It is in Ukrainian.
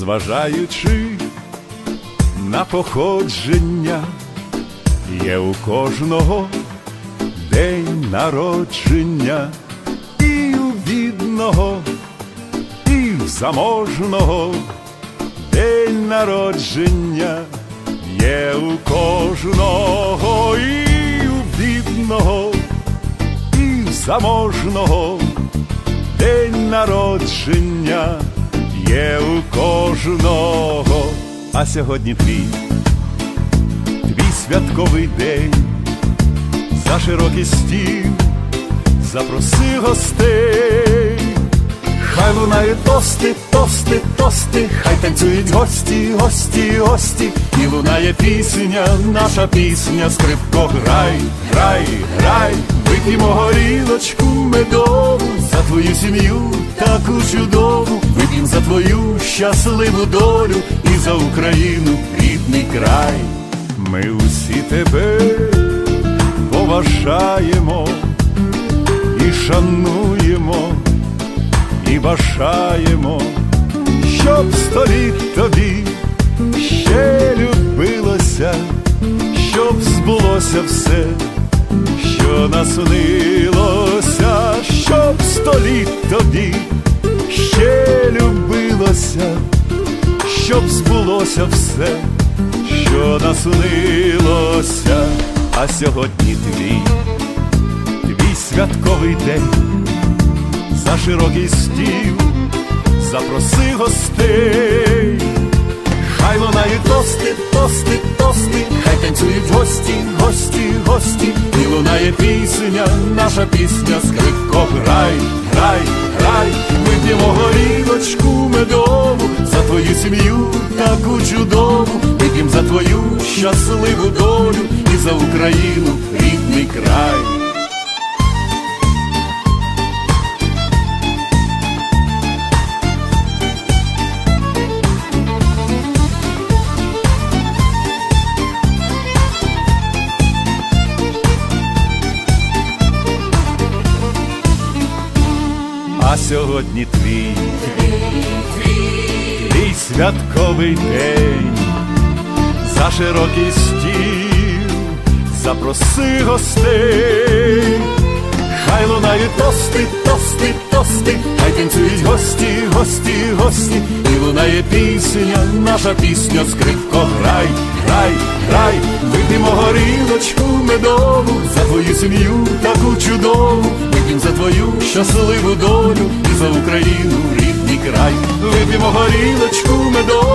незважаючи на походження, є у кожного день народження, і у бідного, і в заможного день народження, є у кожного, і у бідного, і в заможного день народження, є у кожного. А сьогодні твій святковий день, за широкий стіл запроси гостей. Хай лунають тости, тости, тости, хай танцюють гості, гості, гості, і лунає пісня, наша пісня, скрипко, грай, грай, грай. Вип'ємо горілочку медову за твою сім'ю таку чудову, вип'ємо за твою щасливу долю і за Україну, рідний край. Ми усі тебе поважаємо і шануємо, і бажаємо, щоб 100 літ тобі ще любилося, щоб збулося все, що наснилося, щоб 100 літ тобі ще любилося, щоб збулося все, що наснилося. А сьогодні твій святковий день, за широкий стіл запроси гостей. Хай лунають тости, тости, тости, хай танцюють гості, гості, гості, і лунає пісня, наша пісня, скрипко, грай, грай, грай. Вип'ємо горілочку медову за твою сім'ю таку чудову, вип'ємо за твою щасливу долю і за Україну, рідний край. А сьогодні твій святковий день, за широкий стіл запроси гостей. Хай лунають тости, тости, тости, хай танцюють гості, гості, гості, і лунає пісня, наша пісня, скрипко, грай, грай, грай. Вип'ємо горілочку медову за твою сім'ю таку чудову, вип'ємо за твою щасливу долю і за Україну, рідний край. Вип'ємо горілочку медову